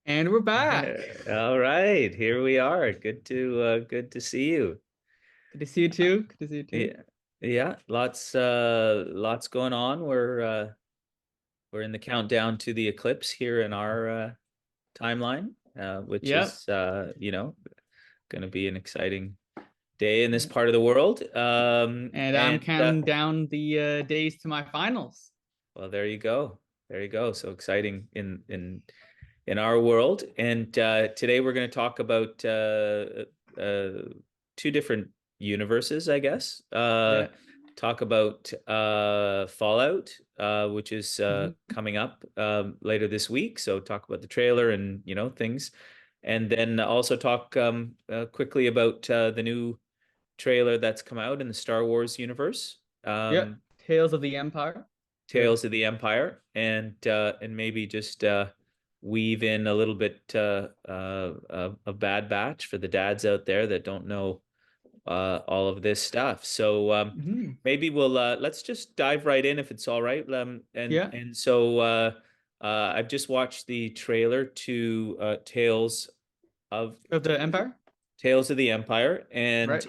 And we're back. All right, here we are. Good to see you. Good to see you too. Good to see you too. Yeah, yeah, lots going on. We're in the countdown to the eclipse here in our timeline, which Yep. is going to be an exciting day in this part of the world. And I'm And counting down the days to my finals. well, there you go. There you go. So exciting in our world. And today we're going to talk about two different universes, I guess. Yeah. Talk about Fallout, which is Mhm. coming up later this week. So talk about the trailer and things, and then also talk quickly about the new trailer that's come out in the Star Wars universe. Yep. Tales of the Empire. Good. Tales of the Empire, and maybe just weave in a little bit of Bad Batch for the dads out there that don't know all of this stuff. So maybe we'll let's just dive right in if it's all right. Yeah. And so I've just watched the trailer to of Of the Empire. Tales of the Empire, Right.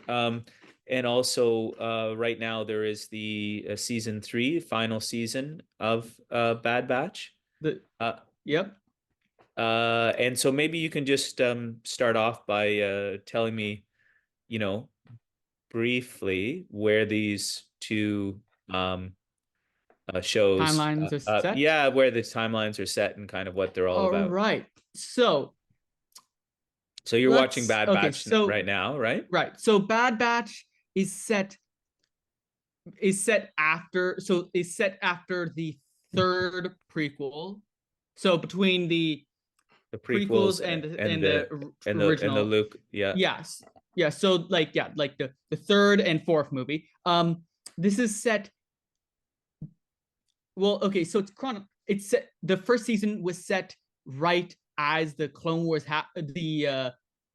and also right now there is the season three, final season of Bad Batch. The Uh, Yep. and so maybe you can just start off by telling me, you know, briefly where these two shows, Timelines are set. yeah, where the timelines are set and kind of what they're all All about. right. So So you're watching let's Bad okay, Batch so right now, right? right. So Bad Batch is set is set after the third prequel. So between the The prequels prequels and and the the original. Luke, yeah. Yes. Yeah, so like the third and fourth movie. This is set well, okay, so it's set the first season was set right as the Clone Wars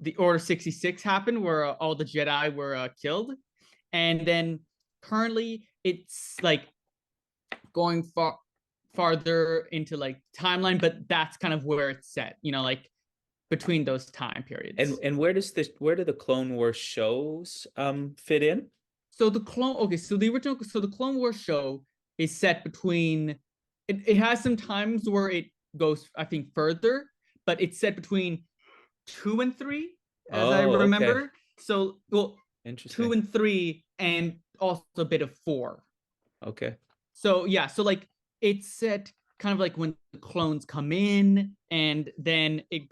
the Order 66 happened where all the Jedi were killed. And then currently it's like going farther into like timeline, but that's kind of where it's set, like between those time periods. And where do the Clone Wars shows fit in? So the Clone Wars show is set between it has some times where it goes, I think, further, but it's set between two and three, as I Oh, okay. remember. So well, two Interesting. and three and also a bit of four. Okay. So yeah, so like it's set kind of like when the clones come in, and then it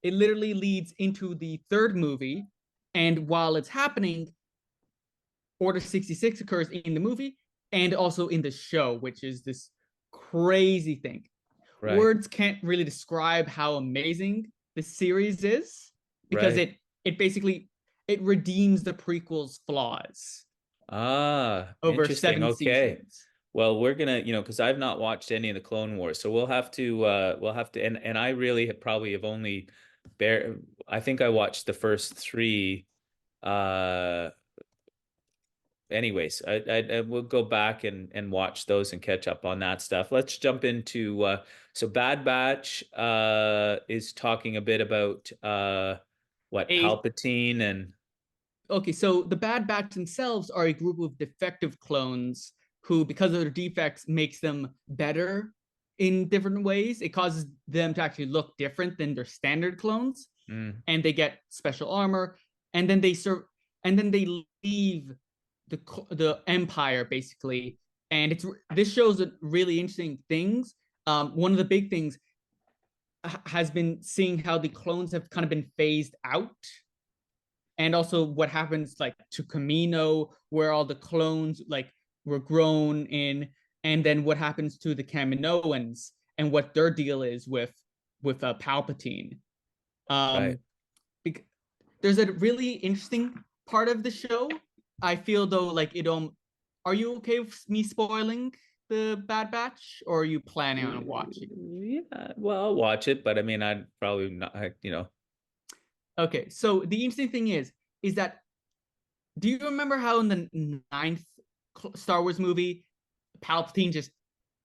literally leads into the third movie. And while it's happening, Order 66 occurs in the movie and also in the show, which is this crazy thing. Right. Words can't really describe how amazing this series is, because Right. it basically it redeems the prequel's flaws Ah, over interesting. seven Okay. seasons. Well, we're gonna, because I've not watched any of the Clone Wars, so we'll have to, and I really probably have only bare. I think I watched the first three. Uh, anyways, I will go back and watch those and catch up on that stuff. Let's jump into so Bad Batch is talking a bit about what A Palpatine and Okay, so the Bad Batch themselves are a group of defective clones who, because of their defects, makes them better in different ways. It causes them to actually look different than their standard clones, mm, and they get special armor, and then they serve, and then they leave the Empire basically. And this shows really interesting things. One of the big things has been seeing how the clones have kind of been phased out, and also what happens like to Camino, where all the clones like were grown in, and then what happens to the Kaminoans and what their deal is with Palpatine. right. Um, there's a really interesting part of the show. I feel though like it Are you okay with me spoiling the Bad Batch, or are you planning on watching? Yeah, well, I'll watch it, but I mean, I'd probably not, Okay, so the interesting thing is that, do you remember how in the ninth Star Wars movie, Palpatine just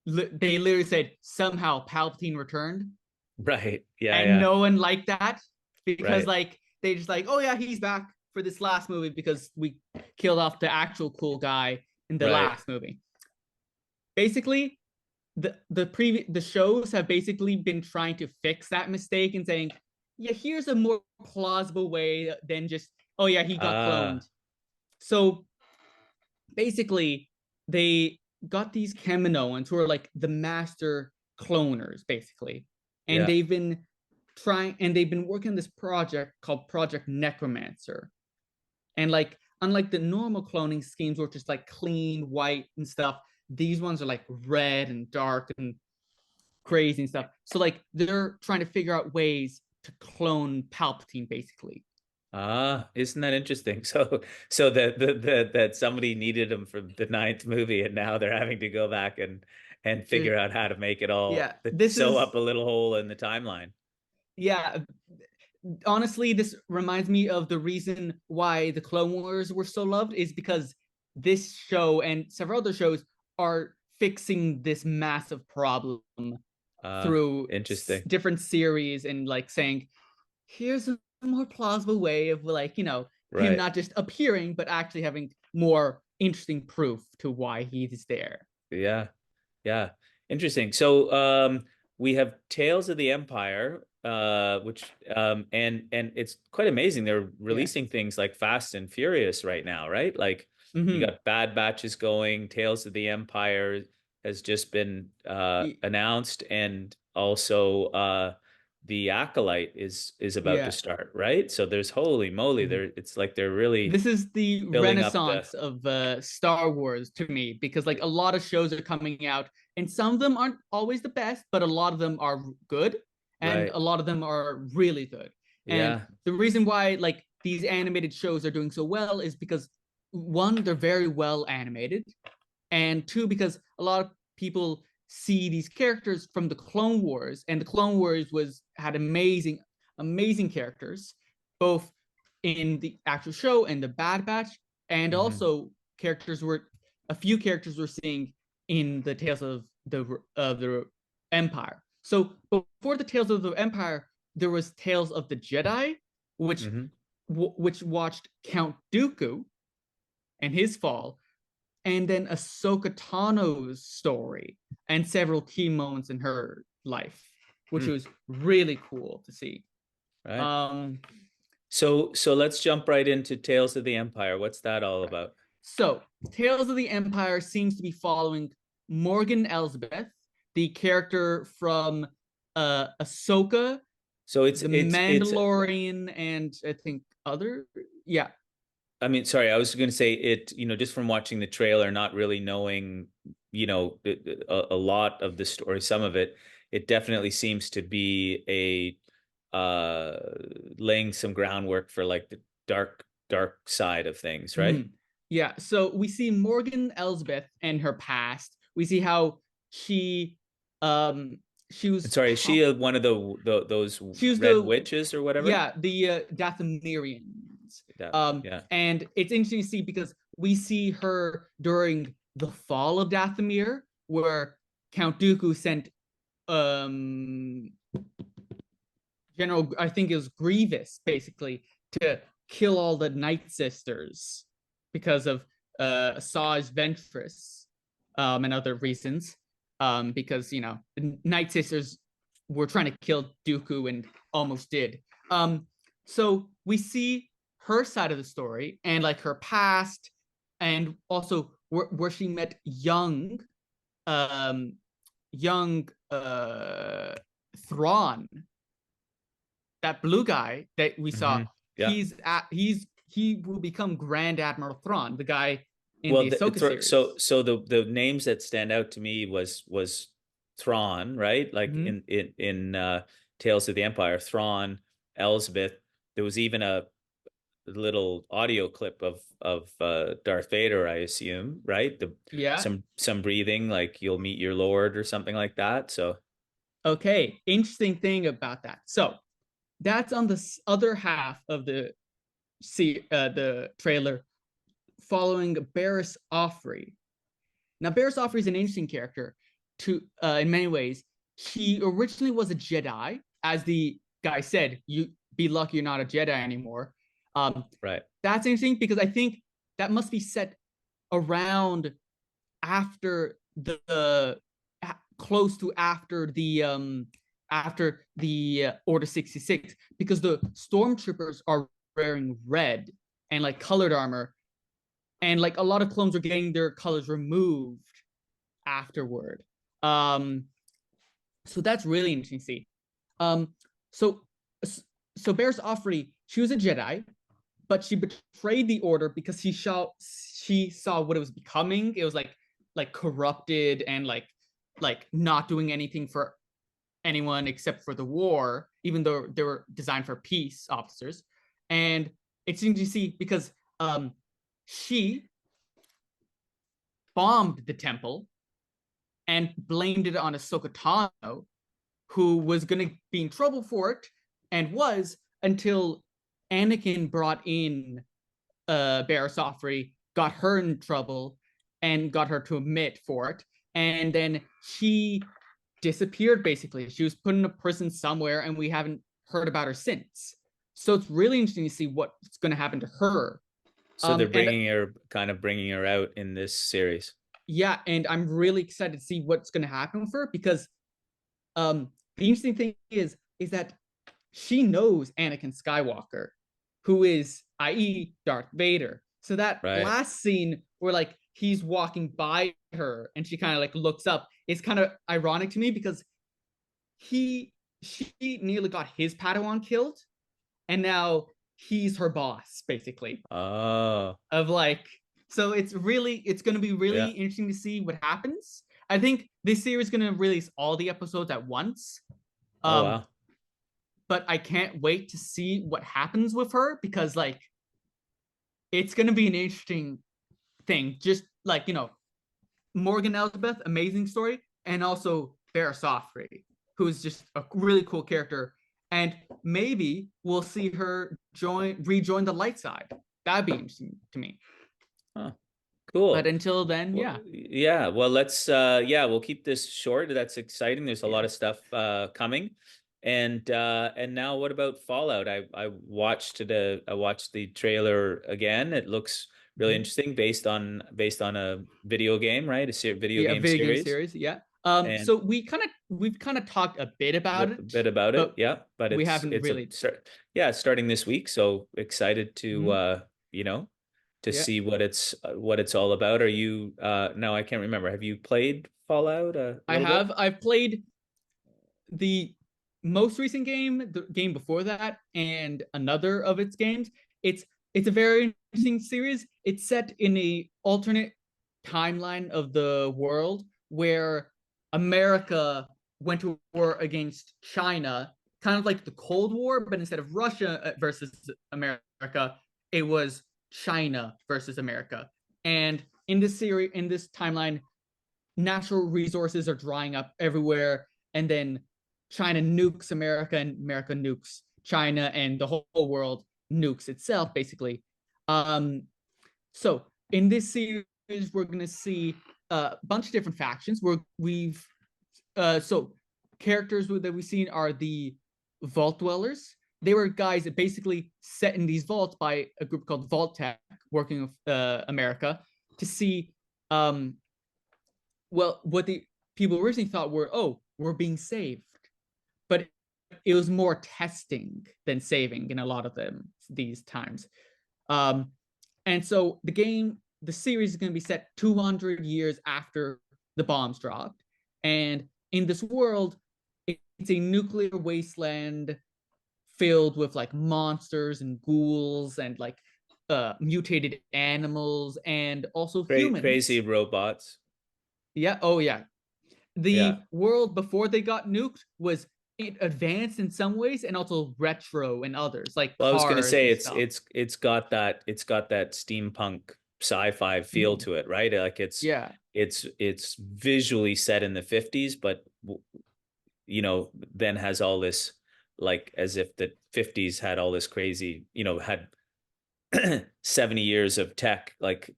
they literally said somehow Palpatine returned? Right. Yeah. and Yeah. no one liked that because Right. like they just like, oh yeah, he's back for this last movie because we killed off the actual cool guy in the Right. last movie. Basically, the shows have basically been trying to fix that mistake and saying, yeah, here's a more plausible way than just, oh yeah, he got Ah. cloned. So basically, they got these Kaminoans who are like the master cloners, basically, and Yeah. they've been working on this project called Project Necromancer. And like, unlike the normal cloning schemes, where it's just like clean white and stuff, these ones are like red and dark and crazy and stuff. So like, they're trying to figure out ways to clone Palpatine, basically. Ah, isn't that interesting? So that somebody needed them for the ninth movie, and now they're having to go back and Uh, figure out how to make it all yeah, this sew is up a little hole in the timeline. yeah. Honestly, this reminds me of the reason why the Clone Wars were so loved is because this show and several other shows are fixing this massive problem through Interesting. different series and like saying, here's a more plausible way of like, him Right. not just appearing, but actually having more interesting proof to why he's there. Yeah. Yeah. Interesting. So we have Tales of the Empire, which and it's quite amazing. They're Yeah. releasing things like Fast and Furious right now, right? Like you Mm-hmm. got Bad Batches going, Tales of the Empire has just been announced, and also the Acolyte is about to Yeah. start, right? So there's holy moly, Mm-hmm. there it's like they're really This is the building up the renaissance of Star Wars to me because like a lot of shows are coming out and some of them aren't always the best, but a lot of them are good and right. a lot of them are really good. And Yeah. the reason why like these animated shows are doing so well is because one, they're very well animated, and two, because a lot of people see these characters from the Clone Wars, and the Clone Wars was had amazing characters, both in the actual show and the Bad Batch, and Hmm. also characters were a few characters we're seeing in the Tales of the Empire. So before the Tales of the Empire, there was Tales of the Jedi, which Hmm. which watched Count Dooku and his fall, and then Ahsoka Tano's story and several key moments in her life, which Hmm. was really cool to see. Right. Um, So let's jump right into Tales of the Empire. What's that all right. about? So, Tales of the Empire seems to be following Morgan Elsbeth, the character from Ahsoka, So The it's Mandalorian, and I think other. Yeah. I mean, sorry, I was going to say it, just from watching the trailer, not really knowing, a lot of the story, some of it, it definitely seems to be laying some groundwork for like the dark side of things, right? Mhm. Yeah. So we see Morgan Elsbeth and her past. We see how she um she And was sorry, is she po- one of those she was red the witches or whatever? yeah, the Dathomirians. Yeah, yeah. And it's interesting to see because we see her during the fall of Dathomir, where Count Dooku sent um General, I think it was Grievous, basically, to kill all the Night Sisters because of Asajj Ventress, and other reasons. Because the Night Sisters were trying to kill Dooku and almost did. So we see her side of the story and like her past, and also where she met um, young Thrawn, that blue guy that we saw. Hmm. Yeah. He will become Grand Admiral Thrawn, the guy in Well, the Ahsoka so series. the names that stand out to me was Thrawn, right? Like Mm-hmm. in Tales of the Empire, Thrawn, Elsbeth. There was even a little audio clip of Darth Vader, I assume, right? The Yeah. some breathing, like you'll meet your Lord or something like that. So, Okay. Interesting thing about that. So that's on the other half of the trailer, following Barriss Offrey. Now, Barriss Offrey is an interesting character to in many ways. she originally was a Jedi, as the guy said. You be lucky you're not a Jedi anymore. Um, Right. that's interesting because I think that must be set around after the close to after the Order 66, because the stormtroopers are wearing red and like colored armor, and like a lot of clones are getting their colors removed afterward. Um, so that's really interesting to see. Um, so so Barriss Offrey, she was a Jedi, but she betrayed the Order because she saw what it was becoming. It was like corrupted and like not doing anything for anyone except for the war, even though they were designed for peace officers. And it's interesting to see because she bombed the temple and blamed it on Ahsoka Tano, who was going to be in trouble for it, and was, until Anakin brought in Barriss Offrey, got her in trouble, and got her to admit for it. And then she disappeared, basically. She was put in a prison somewhere, and we haven't heard about her since. So it's really interesting to see what's going to happen to her. So they're And bringing her out in this series. yeah, and I'm really excited to see what's going to happen with her, because the interesting thing is that she knows Anakin Skywalker, who is, i.e., Darth Vader. So that Right. last scene where like he's walking by her and she kind of like looks up is kind of ironic to me, because he she nearly got his Padawan killed, and now he's her boss, basically. Oh, Of like, so it's going to be really yeah. interesting to see what happens. I think this series is going to release all the episodes at once. Oh, Um, wow. but I can't wait to see what happens with her, because like it's going to be an interesting thing. Just like, Morgan Elsbeth, amazing story, and also Barriss Offrey, who's just a really cool character. And maybe we'll see her rejoin the light side. That'd be interesting to me. Huh. But Cool. until then, Well, yeah. yeah. Well, let's yeah, we'll keep this short. That's exciting. There's a lot Yeah. of stuff coming. And now what about Fallout? I watched the trailer again. It looks really Mhm. interesting, based on a video game, right? Video Yeah, game video game series. series. Yeah. And So we've kind of talked a bit about a it, bit about it, but yeah. But we it's haven't it's a really. start, yeah, it's starting this week. So excited to Mhm. you know to Yeah. see what it's all about. Are you no, I can't remember. Have you played Fallout a I little bit? have. I've played the most recent game, the game before that, and another of its games. It's a very interesting series. It's set in a alternate timeline of the world where America went to war against China, kind of like the Cold War, but instead of Russia versus America, it was China versus America. And in this series, in this timeline, natural resources are drying up everywhere, and then China nukes America, and America nukes China, and the whole world nukes itself, basically. Um, so in this series, we're gonna see a bunch of different factions. So characters that we've seen are the Vault Dwellers. They were guys that basically set in these vaults by a group called Vault Tech, working with America, to see um, well, what the people originally thought were, oh, we're being saved. But it was more testing than saving in a lot of them these times. Um, and so the series is going to be set 200 years after the bombs dropped. And in this world, it's a nuclear wasteland filled with like monsters and ghouls and like mutated animals and also Crazy humans. robots. Yeah. Oh, yeah. Yeah. The world before they got nuked was advanced in some ways and also retro in others, like Well, I was gonna cars say and it's stuff. it's it's got that steampunk sci-fi feel Mhm. to it, right? Like it's Yeah. it's it's visually set in the 50s, but then has all this, like, as if the 50s had all this crazy, had 70 years of tech, like,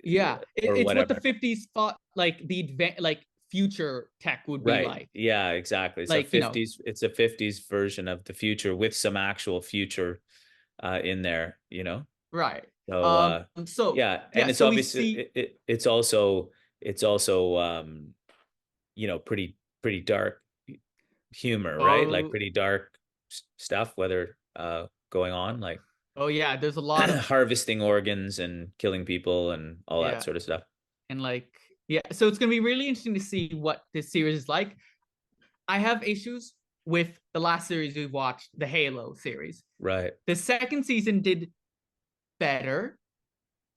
Yeah. or It's what the whatever. 50s thought, like the advan like future tech would be Right. like. Yeah, exactly. So Like, 50s, it's a 50s version of the future with some actual future in there, you know? right. So So yeah, yeah, and it's so we obviously see. it's also pretty dark humor, right? Like Oh, pretty dark stuff, whether going on like oh yeah, there's a lot of, harvesting organs and killing people and all that yeah, sort of stuff. and like, yeah, so it's gonna be really interesting to see what this series is like. I have issues with the last series we watched, the Halo series. Right. The second season did better,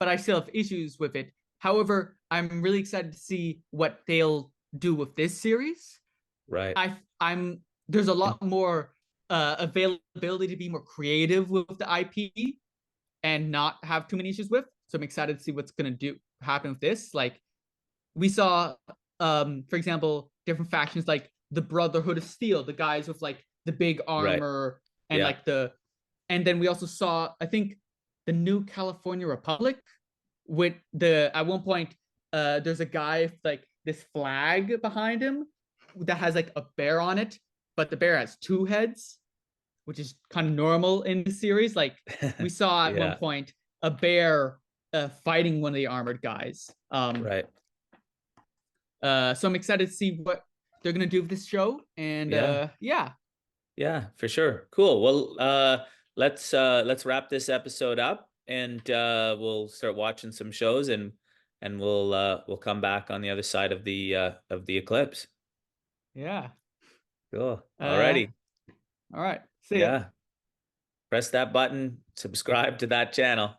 but I still have issues with it. However, I'm really excited to see what they'll do with this series. Right. I'm There's a And lot more availability to be more creative with the IP and not have too many issues with. So I'm excited to see what's gonna do happen with this. Like we saw, for example, different factions like the Brotherhood of Steel, the guys with like the big right. armor and Yeah. like and then we also saw, I think, the New California Republic with the at one point there's a guy with like this flag behind him that has like a bear on it, but the bear has two heads, which is kind of normal in the series. Like we saw at one Yeah. point a bear fighting one of the armored guys. Right. So I'm excited to see what they're gonna do with this show, and Yeah. yeah, Yeah, for sure. Cool. Well, let's wrap this episode up and we'll start watching some shows and we'll come back on the other side of the eclipse. yeah. Cool. Uh, Alrighty. all right. See ya. Yeah. Press that button, subscribe to that channel.